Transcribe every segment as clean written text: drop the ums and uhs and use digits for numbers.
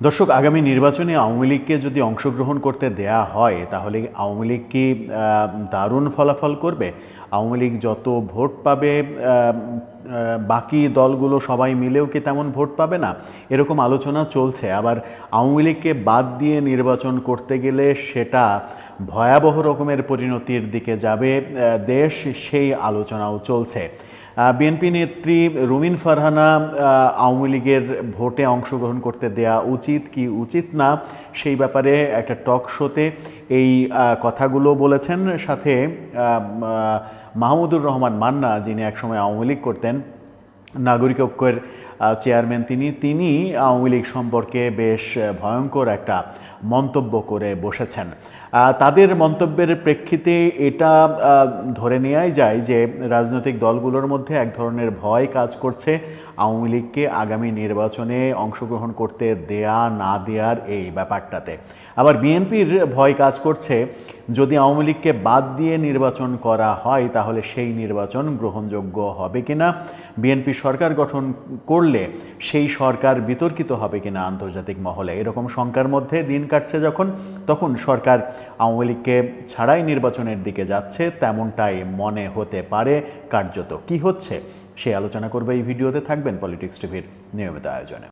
দর্শক, আগামী নির্বাচনে আওয়ামী লীগকে যদি অংশগ্রহণ করতে দেয়া হয় তাহলে আওয়ামী লীগ কি দারুণ ফলাফল করবে? আওয়ামী লীগ যত ভোট পাবে বাকি দলগুলো সবাই মিলেও কি তেমন ভোট পাবে না? এরকম আলোচনা চলছে। আবার আওয়ামী লীগকে বাদ দিয়ে নির্বাচন করতে গেলে সেটা ভয়াবহ রকমের পরিণতির দিকে যাবে দেশ, সেই আলোচনাও চলছে। বিএনপি নেত্রী রুমিন ফারহানা আওয়ামী লীগের ভোটে অংশগ্রহণ করতে দেয়া উচিত কি উচিত না সেই ব্যাপারে একটা টক শোতে এই কথাগুলো বলেছেন। সাথে মাহমুদুর রহমান মান্না, যিনি একসময় আওয়ামী লীগ করতেন, নাগরিক ঐক্যের চেয়ারম্যান, তিনি আওয়ামী লীগ সম্পর্কে বেশ ভয়ঙ্কর একটা মন্তব্য করে বসেছেন। তাদের মন্তব্যের প্রেক্ষিতে এটা ধরে নেওয়াই যায় যে রাজনৈতিক দলগুলোর মধ্যে এক ধরনের ভয় কাজ করছে আওয়ামী লীগকে আগামী নির্বাচনে অংশগ্রহণ করতে দেয়া না দেয়ার এই ব্যাপারটাতে। আবার বিএনপির ভয় কাজ করছে যদি আওয়ামী লীগকে বাদ দিয়ে নির্বাচন করা হয় তাহলে সেই নির্বাচন গ্রহণযোগ্য হবে কিনা, বিএনপি সরকার গঠন করলে সেই সরকার বিতর্কিত হবে কিনা আন্তর্জাতিক মহলে। এরকম শঙ্কার মধ্যে দিন কাটছে তখন সরকার আওয়ামী লীগকে ছাড়াই নির্বাচনের দিকে যাচ্ছে তেমনটাই মনে হতে পারে। কার্যত কি হচ্ছে সে আলোচনা করবে এই ভিডিওতে। থাকবেন পলিটিক্স টিভির নিয়মিত আয়োজনে।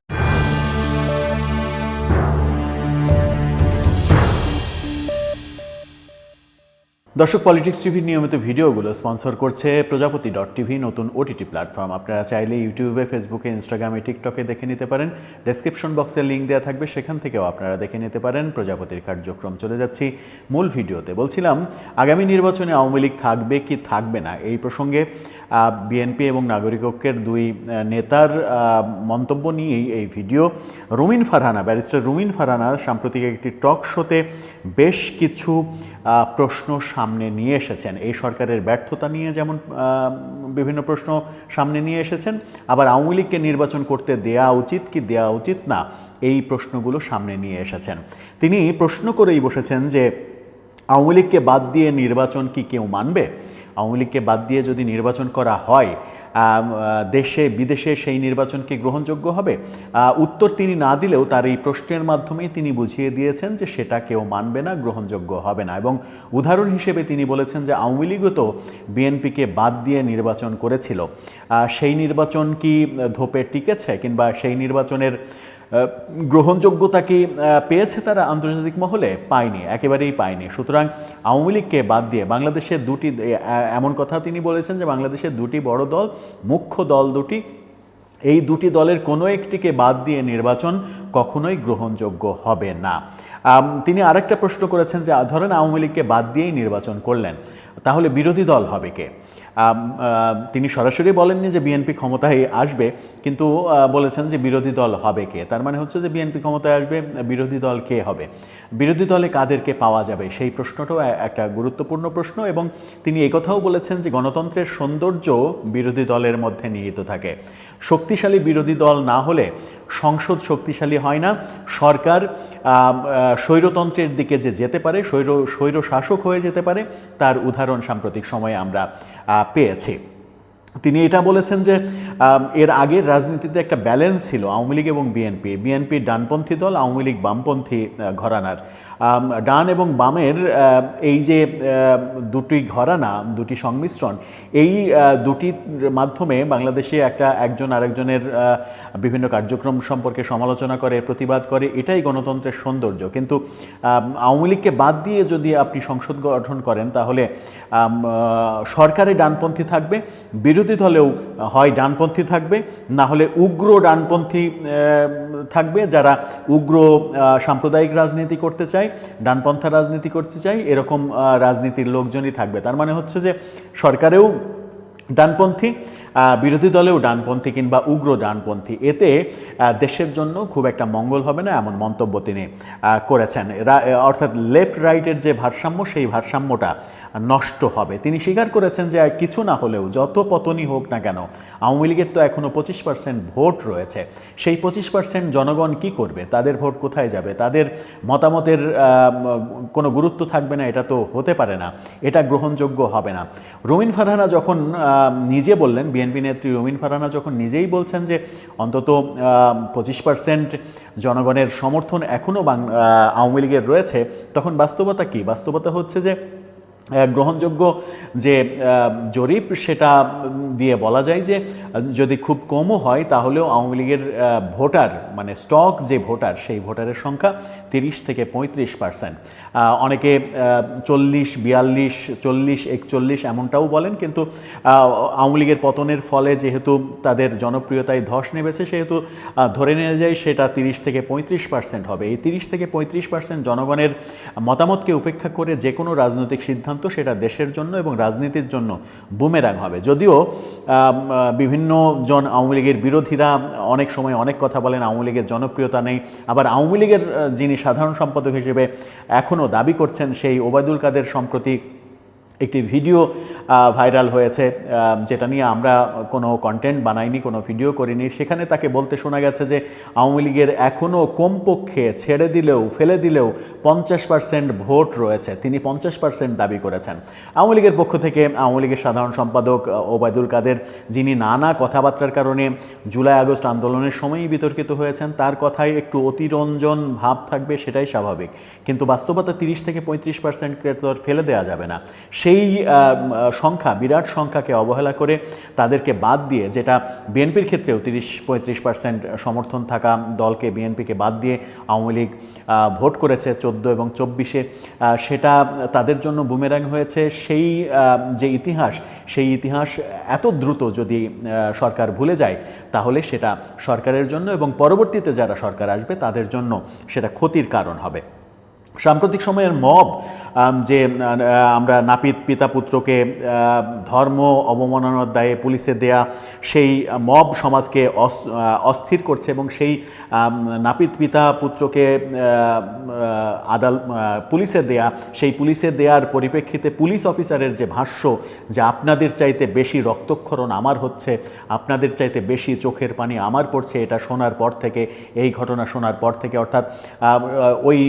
দর্শক, পলিটিক্স টিভির নিয়মিত ভিডিওগুলো স্পন্সর করছে প্রজাপতি.টিভি, নতুন ওটিটি প্ল্যাটফর্ম। আপনারা চাইলে ইউটিউবে, ফেসবুকে, ইনস্টাগ্রামে, টিকটকে দেখে নিতে পারেন। ডেসক্রিপশন বক্সে লিঙ্ক দেওয়া থাকবে, সেখান থেকেও আপনারা দেখে নিতে পারেন প্রজাপতির কার্যক্রম। চলে যাচ্ছি মূল ভিডিওতে। বলছিলাম, আগামী নির্বাচনে আওয়ামী লীগ থাকবে কি থাকবে না এই প্রসঙ্গে বিএনপি এবং নাগরিক ঐক্যের দুই নেতার মন্তব্য নিয়েই এই ভিডিও। রুমিন ফারহানা, ব্যারিস্টার রুমিন ফারহানা সাম্প্রতিক একটি টক শোতে বেশ কিছু প্রশ্ন সামনে নিয়ে এসেছেন। এই সরকারের ব্যর্থতা নিয়ে যেমন বিভিন্ন প্রশ্ন সামনে নিয়ে এসেছেন, আবার আওয়ামী লীগকে নির্বাচন করতে দেয়া উচিত কি দেয়া উচিত না এই প্রশ্নগুলো সামনে নিয়ে এসেছেন। তিনি প্রশ্ন করেই বসেছেন যে আওয়ামী লীগকে বাদ দিয়ে নির্বাচন কি কেউ মানবে? আওয়ামী লীগকে বাদ দিয়ে যদি নির্বাচন করা হয় দেশে বিদেশে সেই নির্বাচন কি গ্রহণযোগ্য হবে? উত্তর তিনি না দিলেও তার এই প্রশ্নের মাধ্যমেই তিনি বুঝিয়ে দিয়েছেন যে সেটা কেউ মানবে না, গ্রহণযোগ্য হবে না। এবং উদাহরণ হিসেবে তিনি বলেছেন যে আওয়ামী লীগও তো বিএনপিকে বাদ দিয়ে নির্বাচন করেছিল, সেই নির্বাচন কি ধোপে টিকেছে কিংবা সেই নির্বাচনের গ্রহণযোগ্যতা কি পেয়েছে তারা আন্তর্জাতিক মহলে? পায়নি, একেবারেই পায়নি। সুতরাং আওয়ামী লীগকে বাদ দিয়ে বাংলাদেশের দুটি, এমন কথা তিনি বলেছেন যে বাংলাদেশের দুটি বড় দল, মুখ্য দল দুটি, এই দুটি দলের কোনো একটিকে বাদ দিয়ে নির্বাচন কখনোই গ্রহণযোগ্য হবে না। তিনি আরেকটা প্রশ্ন করেছেন যে ধরেন আওয়ামী লীগকে বাদ দিয়েই নির্বাচন করলেন, তাহলে বিরোধী দল হবে কে? তিনি সরাসরি বলেননি যে বিএনপি ক্ষমতায় আসবে, কিন্তু বলেছেন যে বিরোধী দল হবে কে। তার মানে হচ্ছে যে বিএনপি ক্ষমতায় আসবে, বিরোধী দল কে হবে, বিরোধী দলে কাদেরকে পাওয়া যাবে, সেই প্রশ্নটাও একটা গুরুত্বপূর্ণ প্রশ্ন। এবং তিনি একথাও বলেছেন যে গণতন্ত্রের সৌন্দর্য বিরোধী দলের মধ্যে নিহিত থাকে। শক্তিশালী বিরোধী দল না হলে সংসদ শক্তিশালী হয় না, সরকার স্বৈরতন্ত্রের দিকে যে যেতে পারে, স্বৈর শাসক হয়ে যেতে পারে, তার উদাহরণ সাম্প্রতিক সময়ে আমরা পেয়েছি। তিনি এটা বলেছেন যে এর আগের রাজনীতিতে একটা ব্যালেন্স ছিল আওয়ামী লীগ এবং বিএনপি ডানপন্থী দল, আওয়ামী লীগ বামপন্থী ঘরানার। ডান এবং বামের এই যে দুটি ঘরানা, দুটি সংমিশ্রণ, এই দুটির মাধ্যমে বাংলাদেশে একজন আরেকজনের বিভিন্ন কার্যক্রম সম্পর্কে সমালোচনা করে, প্রতিবাদ করে, এটাই গণতন্ত্রের সৌন্দর্য। কিন্তু আওয়ামী লীগকে বাদ দিয়ে যদি আপনি সংসদ গঠন করেন তাহলে সরকারে ডানপন্থী থাকবে, বিরোধী দলেও হয় ডানপন্থী থাকবে, না হলে উগ্র ডানপন্থী থাকবে, যারা উগ্র সাম্প্রদায়িক রাজনীতি করতে চায়, ডানপন্থা রাজনীতি করতে চায়, এরকম রাজনীতির লোকজনই থাকবে। তার মানে হচ্ছে যে সরকারেও ডানপন্থী, বিরোধী দলেও ডানপন্থী কিংবা উগ্র ডানপন্থী, এতে দেশের জন্য খুব একটা মঙ্গল হবে না, এমন মন্তব্য তিনি করেছেন। অর্থাৎ লেফট রাইটের যে ভারসাম্য, সেই ভারসাম্যটা নষ্ট হবে। তিনি স্বীকার করেছেন যে কিছু না হলেও যত পতনই হোক না কেন আওয়ামী লীগের তো এখনও 25% ভোট রয়েছে। সেই 25% জনগণ কি করবে? তাদের ভোট কোথায় যাবে? তাদের মতামতের কোনো গুরুত্ব থাকবে না? এটা তো হতে পারে না, এটা গ্রহণযোগ্য হবে না। রুমিন ফারহানা যখন নিজে বললেন বিএনপি বিএনপি নেত্রী রুমিন ফারহানা যখন নিজেই বলছেন যে অন্তত 25% জনগণের সমর্থন এখনও আওয়ামী লীগের রয়েছে, তখন বাস্তবতা কি? বাস্তবতা হচ্ছে যে গ্রহণযোগ্য যে জরিপ সেটা দিয়ে বলা যায় যে যদি খুব কমও হয় তাহলেও আওয়ামী লীগের ভোটার মানে স্টক যে ভোটার সেই ভোটারের সংখ্যা 30 থেকে 35%। অনেকে 40, 42, 40, 41 এমনটাও বলেন, কিন্তু আওয়ামী লীগের পতনের ফলে যেহেতু তাদের জনপ্রিয়তায় ধস নেমেছে সেহেতু ধরে নেওয়া যায় সেটা 30 থেকে 35% হবে। এই 30 থেকে 35% জনগণের মতামতকে উপেক্ষা করে যে কোনো রাজনৈতিক সিদ্ধান্ত সেটা দেশের জন্য এবং রাজনীতির জন্য বুমেরাং হবে। যদিও বিভিন্ন জন আওয়ামী লীগের বিরোধীরা অনেক সময় অনেক কথা বলেন, আওয়ামী লীগের জনপ্রিয়তা নেই, আবার আওয়ামী লীগের যিনি সাধারণ সম্পাদক হিসেবে এখনও দাবি করছেন সেই ওবায়দুল কাদের সম্প্রতি একটি ভিডিও ভাইরাল হয়েছে, যেটা নিয়ে আমরা কোনো কন্টেন্ট বানাইনি, কোনো ভিডিও করিনি। সেখানে তাকে বলতে শোনা গেছে যে আওয়ামী লীগের এখনও কমপক্ষে ছেড়ে দিলেও ফেলে দিলেও 50% ভোট রয়েছে। তিনি 50% দাবি করেছেন। আওয়ামী লীগের পক্ষ থেকে আওয়ামী লীগের সাধারণ সম্পাদক ওবায়দুল কাদের, যিনি নানা কথাবার্তার কারণে জুলাই আগস্ট আন্দোলনের সময়ই বিতর্কিত হয়েছেন, তার কথায় একটু অতিরঞ্জন ভাব থাকবে, সেটাই স্বাভাবিক। কিন্তু বাস্তবতা 30 থেকে 35%কে তো ফেলে দেওয়া যাবে না। সেই সংখ্যা, বিরাট সংখ্যাকে অবহেলা করে তাদেরকে বাদ দিয়ে, যেটা বিএনপির ক্ষেত্রেও 30-35% সমর্থন থাকা দলকে, বিএনপিকে বাদ দিয়ে আওয়ামী লীগ ভোট করেছে 14 এবং 24-এ, সেটা তাদের জন্য বুমেরাং হয়েছে। সেই যে ইতিহাস, সেই ইতিহাস এত দ্রুত যদি সরকার ভুলে যায় তাহলে সেটা সরকারের জন্য এবং পরবর্তীতে যারা সরকার আসবে তাদের জন্য সেটা ক্ষতির কারণ হবে। সাম্প্রতিক সময়ের মব, যে আমরা নাপিত পিতা পুত্রকে ধর্ম অবমাননার দায়ে পুলিশে দেয়া, সেই মব সমাজকে অস্থির করছে এবং সেই নাপিত পিতা পুত্রকে পুলিশে দেয়া, সেই পুলিশে দেওয়ার পরিপ্রেক্ষিতে পুলিশ অফিসারের যে ভাষ্য যে আপনাদের চাইতে বেশি রক্তক্ষরণ আমার হচ্ছে, আপনাদের চাইতে বেশি চোখের পানি আমার পড়ছে, এটা শোনার পর থেকে, এই ঘটনা শোনার পর থেকে, অর্থাৎ ওই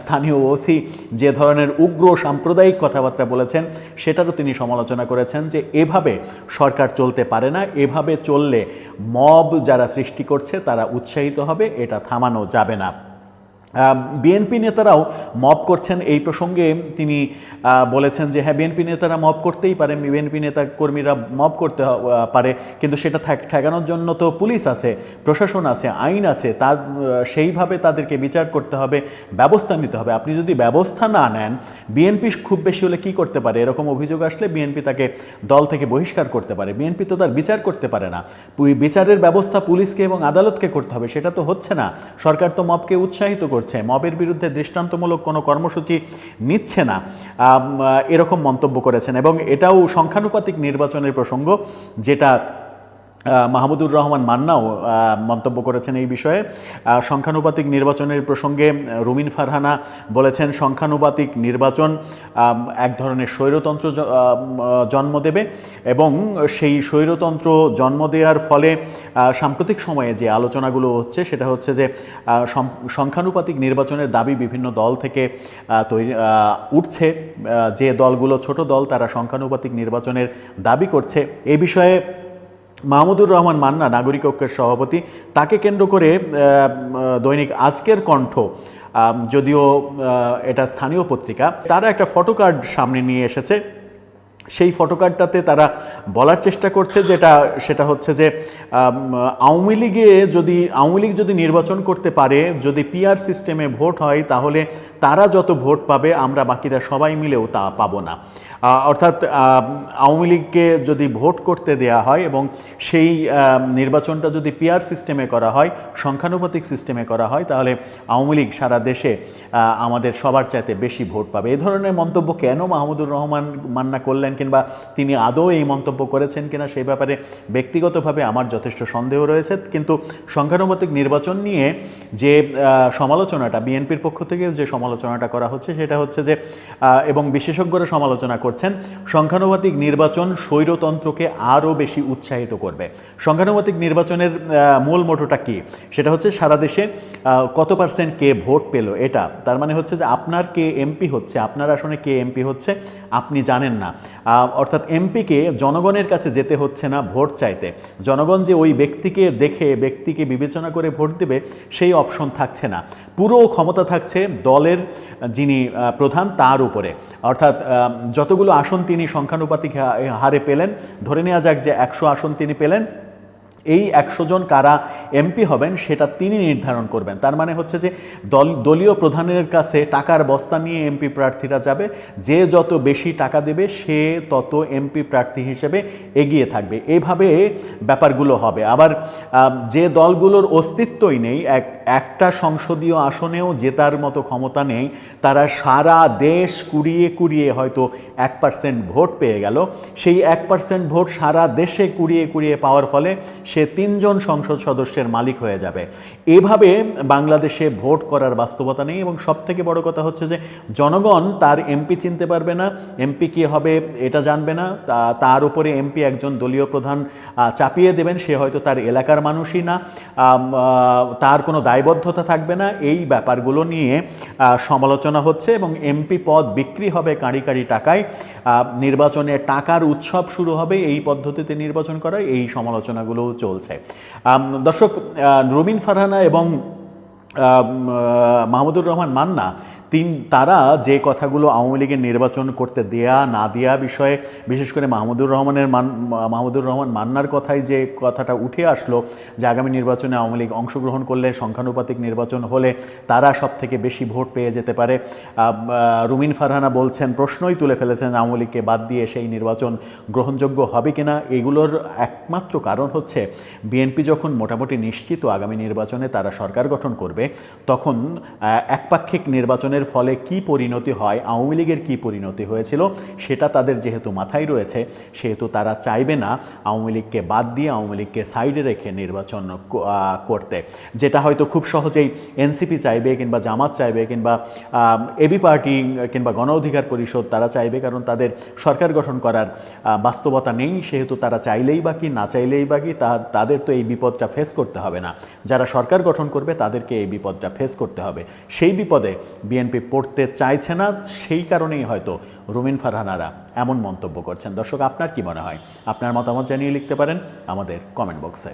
স্থানীয় ওসি যে ধরনের উগ্র সাম্প্রদায়িক কথাবার্তা বলেছেন সেটারও তিনি সমালোচনা করেছেন যে এভাবে সরকার চলতে পারে না, এভাবে চললে মব যারা সৃষ্টি করছে তারা উৎসাহিত হবে, এটা থামানো যাবে না। বিএনপি নেতারাও মব করছেন, এই প্রসঙ্গে তিনি বলেছেন যে হ্যাঁ, বিএনপি নেতারা মব করতেই পারে, বিএনপি নেতা কর্মীরা মব করতে পারে, কিন্তু সেটা ঠেকানোর জন্য তো পুলিশ আছে, প্রশাসন আছে, আইন আছে, সেইভাবে তাদেরকে বিচার করতে হবে, ব্যবস্থা নিতে হবে। আপনি যদি ব্যবস্থা না নেন, বিএনপি খুব বেশি হলে কি করতে পারে? এরকম অভিযোগ আসলে বিএনপি তাকে দল থেকে বহিষ্কার করতে পারে, বিএনপি তো তার বিচার করতে পারে না। বিচারের ব্যবস্থা পুলিশকে এবং আদালতকে করতে হবে, সেটা তো হচ্ছে না। সরকার তো মবকে উৎসাহিত করছে, মবের বিরুদ্ধে দৃষ্টান্তমূলক কোনো কর্মসূচি নিচ্ছে না, এরকম মন্তব্য করেছেন। এবং এটাও সংখ্যানুপাতিক নির্বাচনের প্রসঙ্গ, যেটা মাহমুদুর রহমান মান্নাও মন্তব্য করেছেন এই বিষয়ে। সংখ্যানুপাতিক নির্বাচনের প্রসঙ্গে রুমিন ফারহানা বলেছেন সংখ্যানুপাতিক নির্বাচন এক ধরনের স্বৈরতন্ত্র জন্ম দেবে এবং সেই স্বৈরতন্ত্র জন্ম দেওয়ার ফলে সাম্প্রতিক সময়ে যে আলোচনাগুলো হচ্ছে সেটা হচ্ছে যে সংখ্যানুপাতিক নির্বাচনের দাবি বিভিন্ন দল থেকে উঠছে। যে দলগুলো ছোট দল তারা সংখ্যানুপাতিক নির্বাচনের দাবি করছে। এই বিষয়ে মাহমুদুর রহমান মান্না, নাগরিক ঐক্যের সভাপতি, তাকে কেন্দ্র করে দৈনিক আজকের কণ্ঠ, যদিও এটা স্থানীয় পত্রিকা, তারা একটা ফটোকার্ড সামনে নিয়ে এসেছে। সেই ফটোকার্ডটাতে তারা বলার চেষ্টা করছে সেটা হচ্ছে যে আওয়ামী লীগ যদি নির্বাচন করতে পারে, যদি পিআর সিস্টেমে ভোট হয়, তাহলে তারা যত ভোট পাবে আমরা বাকিরা সবাই মিলেও তা পাবো না। অর্থাৎ আওয়ামী লীগকে যদি ভোট করতে দেয়া হয় এবং সেই নির্বাচনটা যদি পিআর সিস্টেমে করা হয়, সংখ্যানুপাতিক সিস্টেমে করা হয়, তাহলে আওয়ামী লীগ সারা দেশে আমাদের সবার চাইতে বেশি ভোট পাবে। এই ধরনের মন্তব্য কেন মাহমুদুর রহমান মান্না করলেন, কিংবা তিনি আদৌ এই মন্তব্য করেছেন কিনা সেই ব্যাপারে ব্যক্তিগতভাবে আমার যথেষ্ট সন্দেহ রয়েছে। কিন্তু সংখ্যানুপাতিক নির্বাচন নিয়ে যে সমালোচনাটা বিএনপির পক্ষ থেকে যে সমালোচনাটা করা হচ্ছে সেটা হচ্ছে যে, এবং বিশেষজ্ঞরা সমালোচনা করছেন, সংখ্যানুপাতিক নির্বাচন স্বৈরতন্ত্রকে আরও বেশি উৎসাহিত করবে। সংখ্যানুপাতিক নির্বাচনের মূল মোটোটা কি? সেটা হচ্ছে সারা দেশে কত পার্সেন্ট কে ভোট পেল, এটা। তার মানে হচ্ছে যে আপনার কে এমপি হচ্ছে, আপনার আসনে কে এমপি হচ্ছে আপনি জানেন না। অর্থাৎ এমপিকে জনগণের কাছে যেতে হচ্ছে না ভোট চাইতে, জনগণ যে ওই ব্যক্তিকে দেখে ব্যক্তিকে বিবেচনা করে ভোট দেবে সেই অপশন থাকছে না, পুরো ক্ষমতা থাকছে দলের যিনি প্রধান তার উপরে। অর্থাৎ যতগুলো আসন তিনি সংখ্যানুপাতিক হারে পেলেন, ধরে নেওয়া যাক যে 100 আসন তিনি পেলেন, এই 100 জন কারা এমপি হবেন সেটা তিনি নির্ধারণ করবেন। তার মানে হচ্ছে যে দলীয় প্রধানের কাছে টাকার বস্তা নিয়ে এমপি প্রার্থীরা যাবে, যে যত বেশি টাকা দেবে সে তত এমপি প্রার্থী হিসেবে এগিয়ে থাকবে। এইভাবে ব্যাপারগুলো হবে। আবার যে দলগুলোর অস্তিত্বই নেই, একটা সংসদীয় আসনেও জেতার মতো ক্ষমতা নেই, তারা সারা দেশ কুড়িয়ে কুড়িয়ে হয়তো 1% ভোট পেয়ে গেল, সেই 1% ভোট সারা দেশে কুড়িয়ে কুড়িয়ে পাওয়ার ফলে সে 3 জন সংসদ সদস্যের মালিক হয়ে যাবে। এভাবে বাংলাদেশে ভোট করার বাস্তবতা নেই। এবং সবথেকে বড় কথা হচ্ছে যে জনগণ তার এমপি চিনতে পারবে না, এমপি কে হবে এটা জানবে না, তার উপরে এমপি একজন দলীয় প্রধান চাপিয়ে দেবেন, সে হয়তো তার এলাকার মানুষই না, তার কোনো দায়বদ্ধতা থাকবে না। এই ব্যাপারগুলো নিয়ে সমালোচনা হচ্ছে এবং এমপি পদ বিক্রি হবে কাঁড়ি কাঁড়ি টাকায়, নির্বাচনে টাকার উৎসব শুরু হবে এই পদ্ধতিতে নির্বাচন করা, এই সমালোচনাগুলো চলছে। দর্শক, রুমিন ফারহানা এবং মাহমুদুর রহমান মান্না তারা যে কথাগুলো আওয়ামী লীগের নির্বাচন করতে দেয়া না দেয়া বিষয়ে, বিশেষ করে মাহমুদুর রহমান মান্নার কথায় যে কথাটা উঠে আসলো যে আগামী নির্বাচনে আওয়ামী লীগ অংশগ্রহণ করলে, সংখ্যানুপাতিক নির্বাচন হলে তারা সব থেকে বেশি ভোট পেয়ে যেতে পারে। রুমিন ফারহানা বলছেন, প্রশ্নই তুলে ফেলেছেন আওয়ামী লীগকে বাদ দিয়ে সেই নির্বাচন গ্রহণযোগ্য হবে কিনা। এগুলোর একমাত্র কারণ হচ্ছে বিএনপি যখন মোটামুটি নিশ্চিত আগামী নির্বাচনে তারা সরকার গঠন করবে, তখন একপাক্ষিক নির্বাচনের ফলে কি পরিণতি হয়, আওয়ামী লীগের কী পরিণতি হয়েছিল সেটা তাদের যেহেতু মাথায় রয়েছে, সেহেতু তারা চাইবে না আওয়ামী লীগকে বাদ দিয়ে, আওয়ামী লীগকে সাইডে রেখে নির্বাচন করতে, যেটা হয়তো খুব সহজেই এনসিপি চাইবে কিংবা জামাত চাইবে কিংবা এবি পার্টি কিংবা গণ অধিকার পরিষদ তারা চাইবে, কারণ তাদের সরকার গঠন করার বাস্তবতা নেই। সেহেতু তারা চাইলেই বা কি না চাইলেই বা কি তাদের তো এই বিপদটা ফেস করতে হবে না, যারা সরকার গঠন করবে তাদেরকে এই বিপদটা ফেস করতে হবে। সেই বিপদে বিএনপি পড়তে চাইছে না, সেই কারণেই হয়তো রুমিন ফারহানারা এমন মন্তব্য করছেন। দর্শক, আপনার কি মনে হয়? আপনার মতামত জানিয়ে লিখতে পারেন আমাদের কমেন্ট বক্সে।